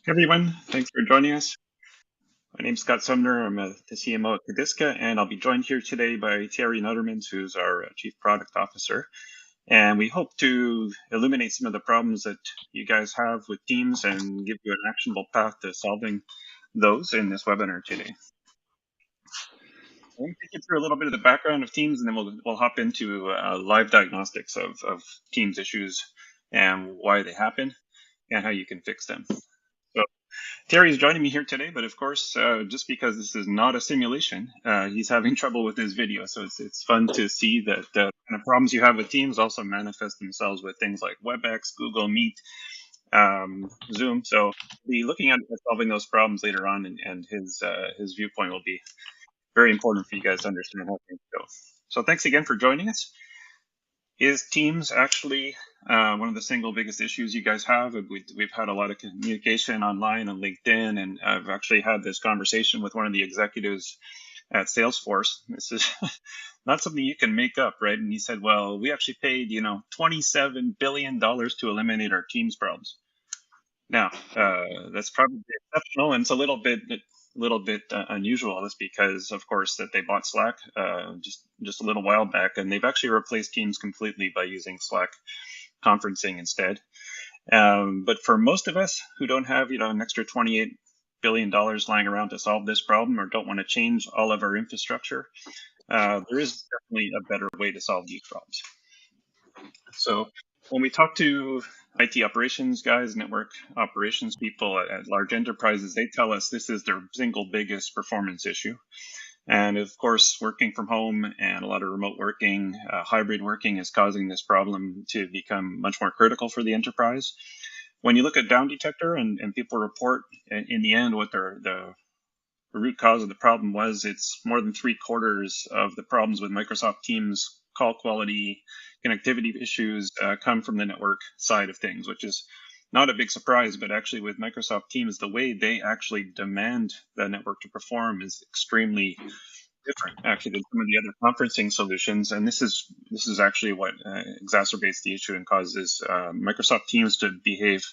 Hey everyone, thanks for joining us. My name's Scott Sumner. I'm the CMO at Cadiska, and I'll be joined here today by Terry Nuttermans, who's our Chief Product Officer. And we hope to illuminate some of the problems that you guys have with Teams and give you an actionable path to solving those in this webinar today. Let me take you through a little bit of the background of Teams, and then we'll hop into live diagnostics of Teams issues and why they happen and how you can fix them. So Terry is joining me here today, but of course, just because this is not a simulation, he's having trouble with his video. So it's fun to see that the kind of problems you have with Teams also manifest themselves with things like WebEx, Google Meet, Zoom. So be looking at solving those problems later on, and his viewpoint will be very important for you guys to understand how things go. So thanks again for joining us. Is Teams actually one of the single biggest issues you guys have? We've had a lot of communication online on LinkedIn, and I've actually had this conversation with one of the executives at Salesforce. This is not something you can make up, right? And he said, well, we actually paid, $27 billion to eliminate our Teams problems. Now, that's probably exceptional, and it's a little bit unusual. That's because, of course, that they bought Slack just a little while back, and they've actually replaced Teams completely by using Slack conferencing instead. But for most of us who don't have an extra $28 billion lying around to solve this problem, or don't want to change all of our infrastructure, there is definitely a better way to solve these problems. So when we talk to IT operations guys, network operations people at large enterprises, they tell us this is their single biggest performance issue. And of course, working from home and a lot of remote working, hybrid working is causing this problem to become much more critical for the enterprise. When you look at Down Detector and people report in the end what the root cause of the problem was, it's more than 3/4 of the problems with Microsoft Teams call quality, connectivity issues come from the network side of things, which is not a big surprise. But actually, with Microsoft Teams, the way they actually demand the network to perform is extremely different, actually, than some of the other conferencing solutions. And this is actually what exacerbates the issue and causes Microsoft Teams to behave,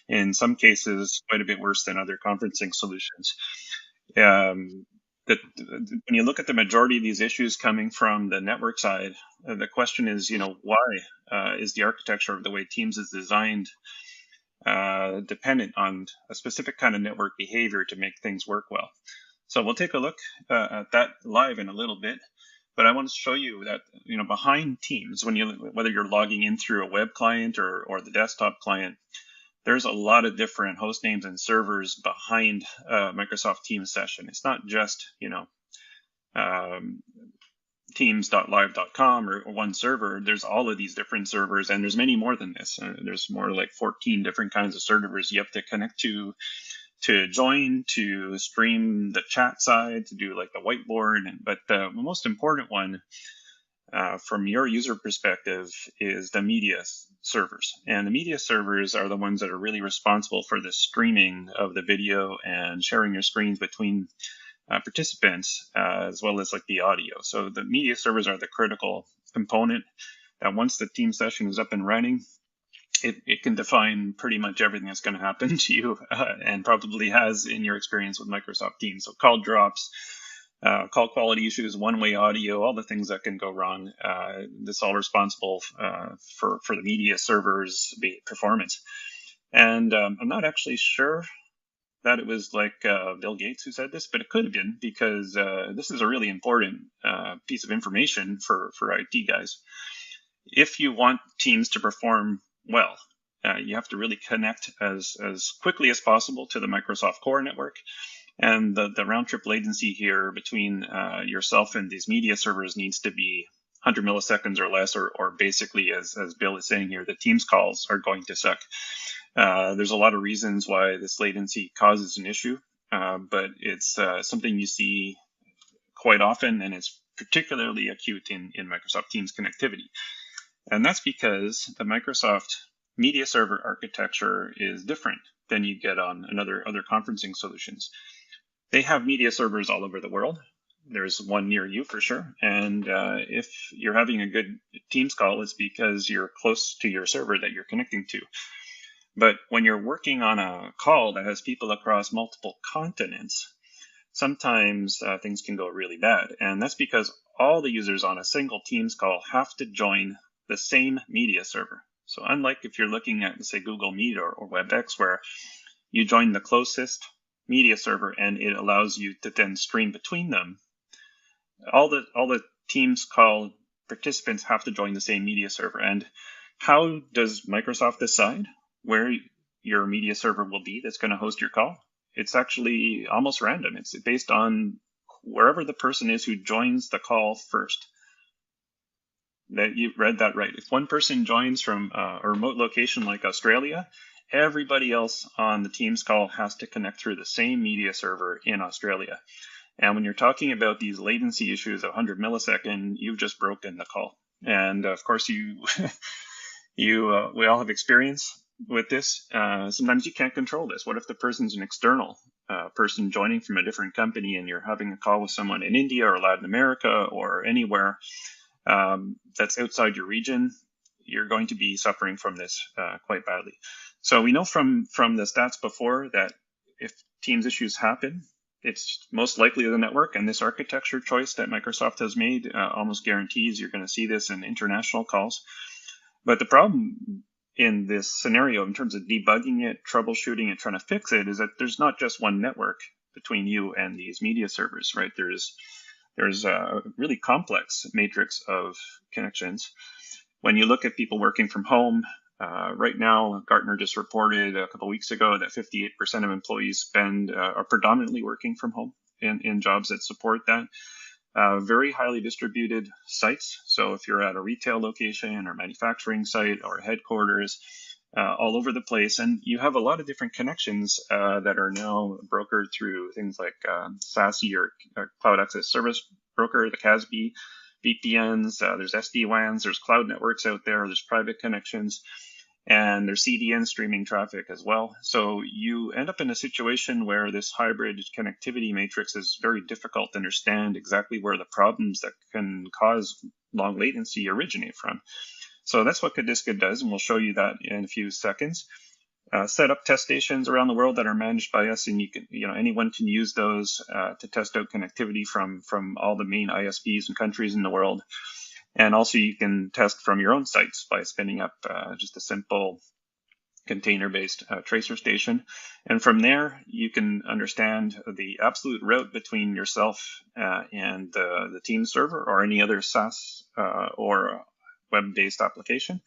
in some cases, quite a bit worse than other conferencing solutions. That when you look at the majority of these issues coming from the network side, the question is, why is the architecture of the way Teams is designed dependent on a specific kind of network behavior to make things work well? So we'll take a look at that live in a little bit. But I want to show you that behind Teams, whether you're logging in through a web client or the desktop client, there's a lot of different host names and servers behind Microsoft Teams session. It's not just, teams.live.com or one server. There's all of these different servers, and there's many more than this. There's more like 14 different kinds of servers you have to connect to join, to stream the chat side, to do like the whiteboard. But the most important one from your user perspective is the media servers. And the media servers are the ones that are really responsible for the streaming of the video and sharing your screens between participants, as well as like the audio. So the media servers are the critical component that once the team session is up and running, it can define pretty much everything that's going to happen to you and probably has in your experience with Microsoft Teams. So call drops, call quality issues, one-way audio, all the things that can go wrong. This all responsible for the media servers' performance. And I'm not actually sure that it was like Bill Gates who said this, but it could have been, because this is a really important piece of information for IT guys. If you want Teams to perform well, you have to really connect as quickly as possible to the Microsoft Core network. And the round trip latency here between yourself and these media servers needs to be 100 milliseconds or less, or basically, as Bill is saying here, the Teams calls are going to suck. There's a lot of reasons why this latency causes an issue, but it's something you see quite often, and it's particularly acute in Microsoft Teams connectivity. And that's because the Microsoft media server architecture is different than you get on other conferencing solutions. They have media servers all over the world. There's one near you for sure. And if you're having a good Teams call, it's because you're close to your server that you're connecting to. But when you're working on a call that has people across multiple continents, sometimes things can go really bad. And that's because all the users on a single Teams call have to join the same media server. So unlike if you're looking at, say, Google Meet or WebEx, where you join the closest media server and it allows you to then stream between them, all the Teams call participants have to join the same media server. And how does Microsoft decide where your media server will be that's going to host your call? It's actually almost random. It's based on wherever the person is who joins the call first. That you read that right. If one person joins from a remote location like Australia, everybody else on the Teams call has to connect through the same media server in Australia. And when you're talking about these latency issues of 100 millisecond, you've just broken the call. And of course, we all have experience with this. Sometimes you can't control this. What if the person's an external person joining from a different company, and you're having a call with someone in India or Latin America or anywhere that's outside your region? You're going to be suffering from this quite badly. So we know from the stats before that if Teams issues happen, it's most likely the network, and this architecture choice that Microsoft has made almost guarantees you're going to see this in international calls. But the problem in this scenario, in terms of debugging it, troubleshooting it, trying to fix it, is that there's not just one network between you and these media servers, right? There's a really complex matrix of connections. When you look at people working from home, right now, Gartner just reported a couple of weeks ago that 58% of employees are predominantly working from home in jobs that support that. Very highly distributed sites. So if you're at a retail location or manufacturing site or headquarters, all over the place, and you have a lot of different connections that are now brokered through things like SASE or Cloud Access Service Broker, the CASB, VPNs, there's SD-WANs, there's cloud networks out there, there's private connections, and there's CDN streaming traffic as well. So you end up in a situation where this hybrid connectivity matrix is very difficult to understand exactly where the problems that can cause long latency originate from. So that's what Kadiska does, and we'll show you that in a few seconds. Set up test stations around the world that are managed by us, and anyone can use those to test out connectivity from all the main ISPs and countries in the world. And also you can test from your own sites by spinning up just a simple container-based tracer station. And from there, you can understand the absolute route between yourself and the Teams server or any other SaaS or web-based application.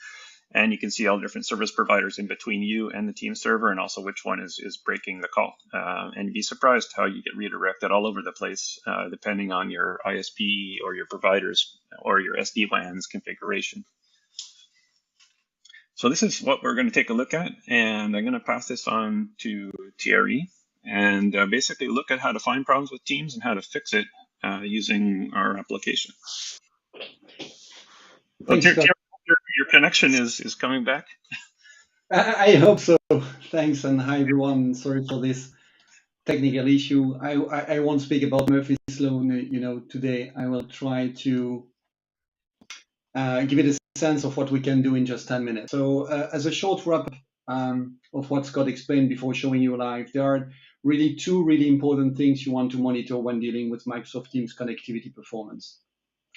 And you can see all the different service providers in between you and the Teams server, and also which one is breaking the call. And you'd be surprised how you get redirected all over the place, depending on your ISP or your providers or your SD-WAN's configuration. So this is what we're going to take a look at, and I'm going to pass this on to Thierry and basically look at how to find problems with Teams and how to fix it using our application. Thanks, Thierry, your connection is coming back. I hope so. Thanks, and hi everyone. Sorry for this technical issue. I won't speak about Murphy's Law, today. I will try to give it a sense of what we can do in just 10 minutes. So as a short wrap of what Scott explained before showing you live, there are really two really important things you want to monitor when dealing with Microsoft Teams connectivity performance.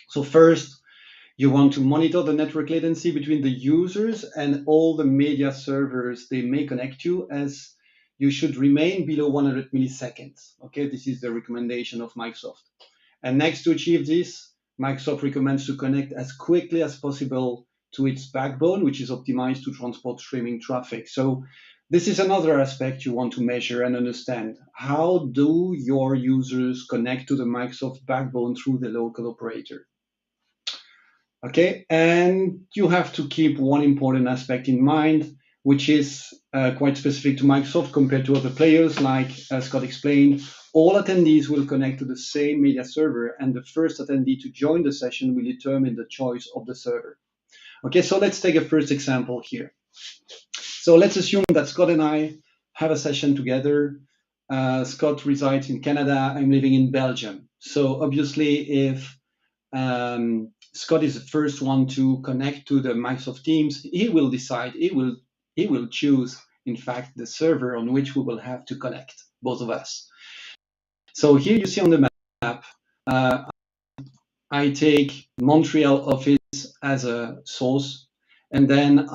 So first, you want to monitor the network latency between the users and all the media servers they may connect to, as you should remain below 100 milliseconds. Okay, this is the recommendation of Microsoft. And next, to achieve this, Microsoft recommends to connect as quickly as possible to its backbone, which is optimized to transport streaming traffic. So this is another aspect you want to measure and understand. How do your users connect to the Microsoft backbone through the local operator? Okay, and you have to keep one important aspect in mind, which is quite specific to Microsoft compared to other players. Like Scott explained, all attendees will connect to the same media server, and the first attendee to join the session will determine the choice of the server. Okay, so let's take a first example here. So let's assume that Scott and I have a session together. Scott resides in Canada, I'm living in Belgium. So obviously if Scott is the first one to connect to the Microsoft Teams, he will decide, he will choose in fact, the server on which we will have to connect, both of us. So here you see on the map, I take Montreal office as a source, and then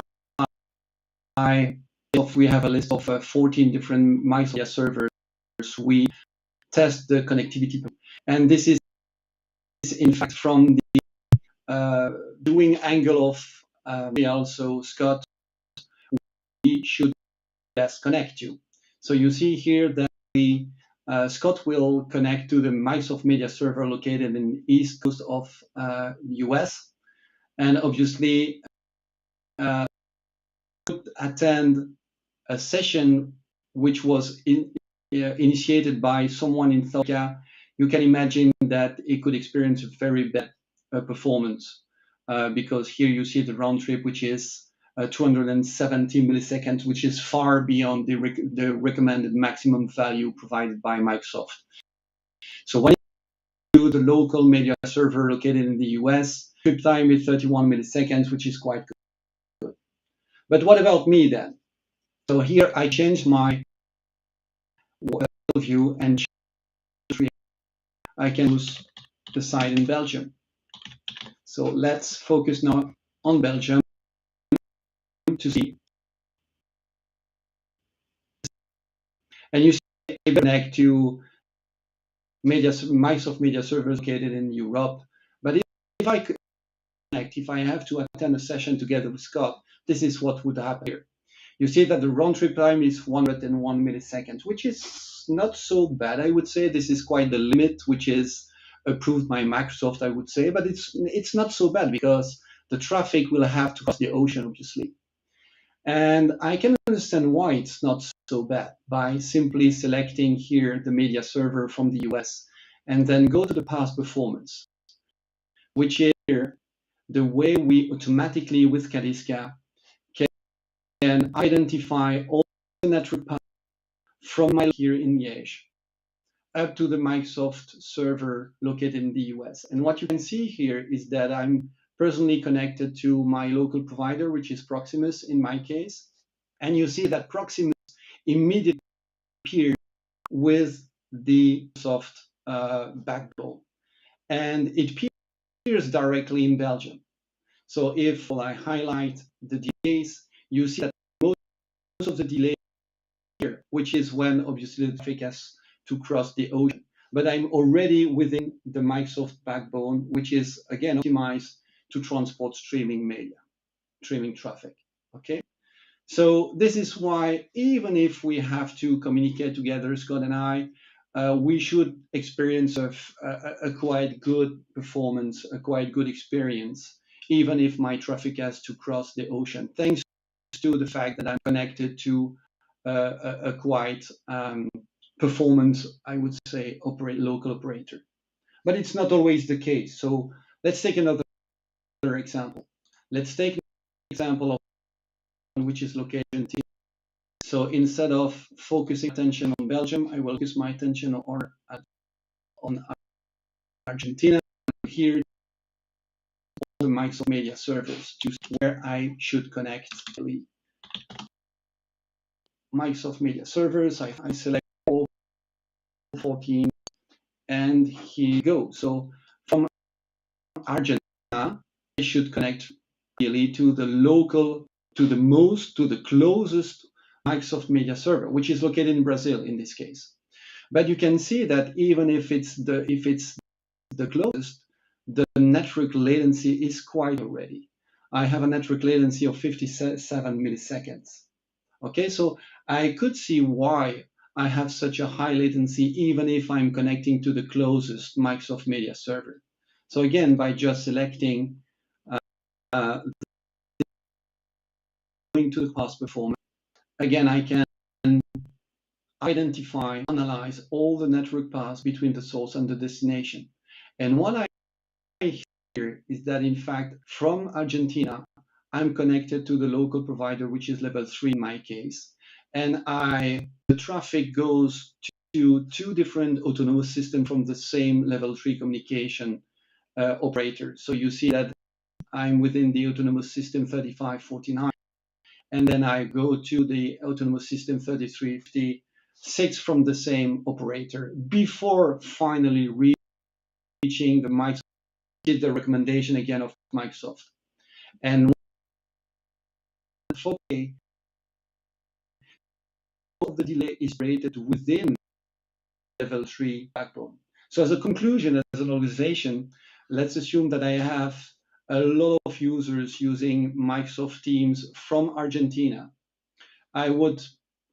we have a list of 14 different Microsoft servers. We test the connectivity, and this is in fact from the doing angle of also Scott, we should best connect to. So you see here that the Scott will connect to the Microsoft Media Server located in the east coast of US, and obviously attend a session which was initiated by someone in South Africa. You can imagine that it could experience a very bad performance because here you see the round trip, which is 270 milliseconds, which is far beyond the recommended maximum value provided by Microsoft. So when you do the local media server located in the US, trip time is 31 milliseconds, which is quite good. But what about me then? So here I change my view and I can use the site in Belgium. So let's focus now on Belgium to see. And you see I connect to Microsoft Media servers located in Europe. But if I connect, if I have to attend a session together with Scott, this is what would happen here. You see that the round trip time is 101 milliseconds, which is not so bad, I would say. This is quite the limit, which is approved by Microsoft, I would say. But it's not so bad because the traffic will have to cross the ocean, obviously. And I can understand why it's not so bad by simply selecting here the media server from the US and then go to the past performance, which is here the way we automatically with Kadiska can identify all the network paths from my here in Liège up to the Microsoft server located in the US. And what you can see here is that I'm personally connected to my local provider, which is Proximus in my case. And you see that Proximus immediately appears with the Microsoft backbone. And it appears directly in Belgium. So if I highlight the delays, you see that most of the delay here, which is when obviously the traffic has to cross the ocean. But I'm already within the Microsoft backbone, which is again optimized to transport streaming media, streaming traffic. Okay. So this is why even if we have to communicate together, Scott and I, we should experience a quite good performance, a quite good experience, even if my traffic has to cross the ocean, thanks to the fact that I'm connected to a quite performance, I would say, local operator. But it's not always the case. So let's take another example. Let's take an example of which is located in Argentina. So instead of focusing attention on Belgium, I will focus my attention on Argentina. Here, all the Microsoft Media servers to where I should connect. Microsoft Media servers, I select all 14, and here you go. So from Argentina, I should connect really to the local, to the closest Microsoft Media server, which is located in Brazil in this case. But you can see that even if it's the closest, the network latency is quite already. I have a network latency of 57 milliseconds. Okay, so I could see why I have such a high latency even if I'm connecting to the closest Microsoft Media server. So again, by just selecting going to the past performance, again, I can identify, analyze all the network paths between the source and the destination. And what I hear is that in fact, from Argentina, I'm connected to the local provider, which is level 3 in my case. And the traffic goes to two different autonomous systems from the same level 3 communication operator. So you see that I'm within the autonomous system 3549. and then I go to the autonomous system 3356 from the same operator before finally reaching the Microsoft, the recommendation again of Microsoft. And for the delay is rated within level 3 backbone. So as a conclusion, as an organization, let's assume that I have a lot of users using Microsoft Teams from Argentina. I would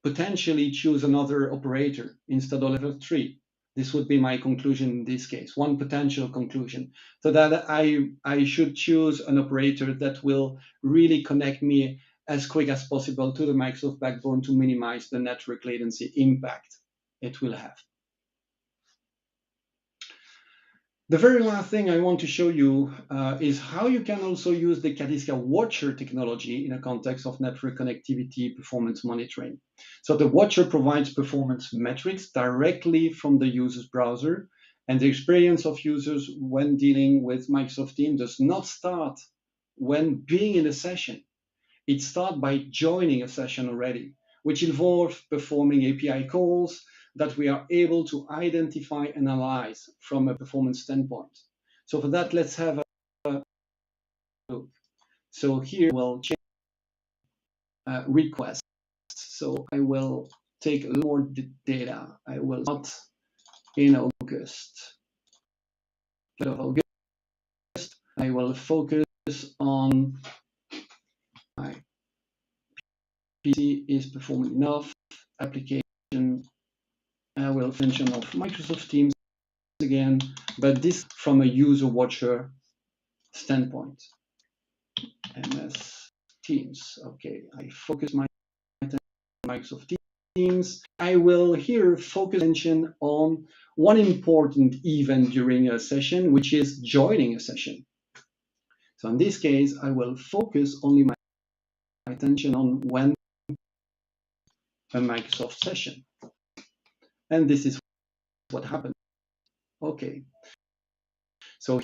potentially choose another operator instead of level 3. This would be my conclusion in this case, one potential conclusion. So that I should choose an operator that will really connect me as quick as possible to the Microsoft backbone to minimize the network latency impact it will have. The very last thing I want to show you is how you can also use the Kadiska Watcher technology in a context of network connectivity performance monitoring. So the Watcher provides performance metrics directly from the user's browser, and the experience of users when dealing with Microsoft Teams does not start when being in a session. It starts by joining a session already, which involves performing API calls that we are able to identify and analyze from a performance standpoint. So for that, let's have a look. So here we'll check requests. So I will take a little more data. I will not in August. I will focus on my PC is performing enough application. I will mention of Microsoft Teams again, but this from a user watcher standpoint. MS Teams. Okay, I focus my Microsoft Teams. I will here focus attention on one important event during a session, which is joining a session. So in this case, I will focus only my attention on when a Microsoft session. And this is what happened. Okay. So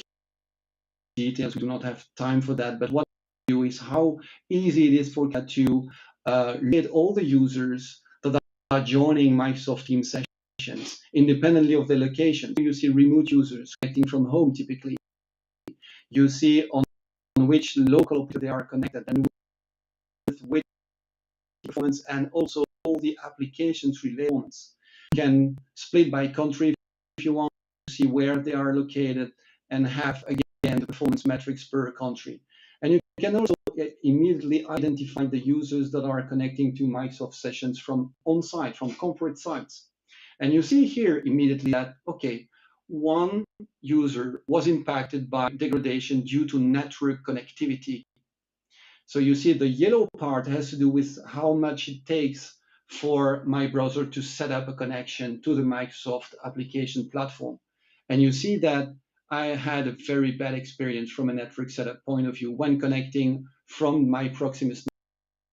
details, we do not have time for that, but what we do is how easy it is for CAT to get all the users that are joining Microsoft Teams sessions independently of the location. You see remote users connecting from home typically. You see on which local operator they are connected and with which performance, and also all the applications related performance. You can split by country if you want to see where they are located and have again the performance metrics per country. And you can also immediately identify the users that are connecting to Microsoft sessions from on-site, from corporate sites. And you see here immediately that, okay, one user was impacted by degradation due to network connectivity. So you see the yellow part has to do with how much it takes for my browser to set up a connection to the Microsoft application platform. And you see that I had a very bad experience from a network setup point of view when connecting from my Proximus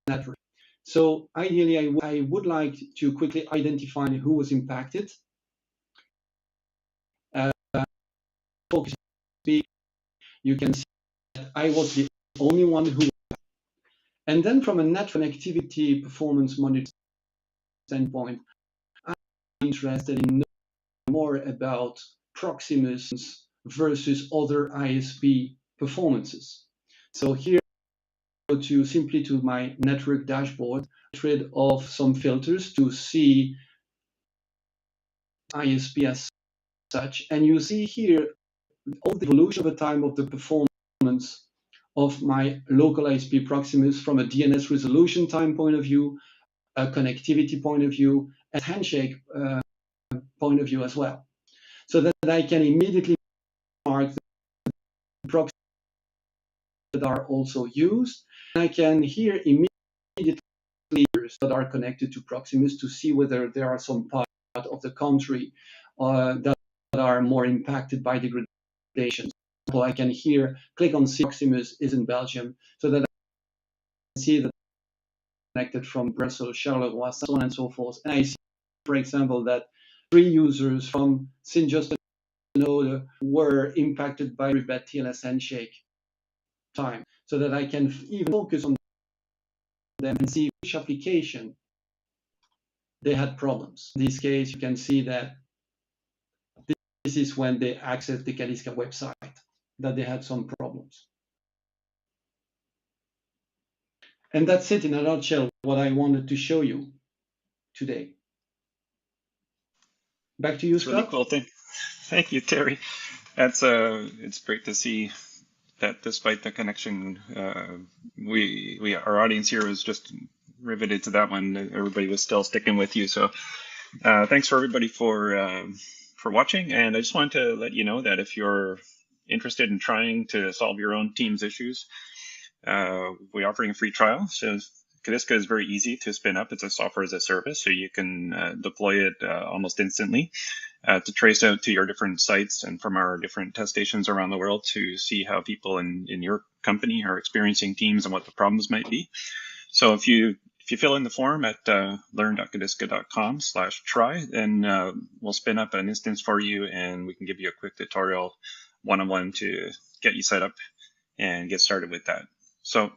network. So ideally, I would like to quickly identify who was impacted. Focus, you can see that I was the only one who. And then from a net connectivity performance monitoring standpoint, I'm interested in knowing more about Proximus versus other ISP performances. So here, I go to simply to my network dashboard, get rid of some filters to see ISP as such, and you see here all the evolution over time of the performance of my local ISP Proximus from a DNS resolution time point of view, a connectivity point of view, and handshake point of view as well. So that I can immediately mark the proxies that are also used. And I can here immediately that are connected to Proximus to see whether there are some part of the country that are more impacted by degradation. So I can here click on see Proximus is in Belgium, so that I can see that connected from Brussels, Charleroi, so on and so forth. And I see, for example, that 3 users from Saint-Just were impacted by bad TLS handshake time, so that I can even focus on them and see which application they had problems. In this case, you can see that this is when they accessed the Caliska website, that they had some problems. And that's it in a nutshell, what I wanted to show you today. Back to you, It's really Scott. cool thing. Thank you, Terry. That's it's great to see that despite the connection, we our audience here was just riveted to that one. Everybody was still sticking with you. So thanks for everybody for watching. And I just wanted to let you know that if you're interested in trying to solve your own team's issues, we're offering a free trial. So Cadiska is very easy to spin up. It's a software as a service, so you can deploy it almost instantly to trace out to your different sites and from our different test stations around the world to see how people in your company are experiencing teams and what the problems might be. So if you fill in the form at learn.cadiska.com/try, then we'll spin up an instance for you and we can give you a quick tutorial one-on-one to get you set up and get started with that. So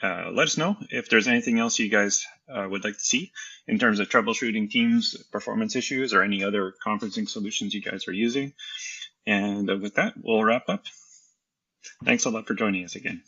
let us know if there's anything else you guys would like to see in terms of troubleshooting teams, performance issues, or any other conferencing solutions you guys are using. And with that, we'll wrap up. Thanks a lot for joining us again.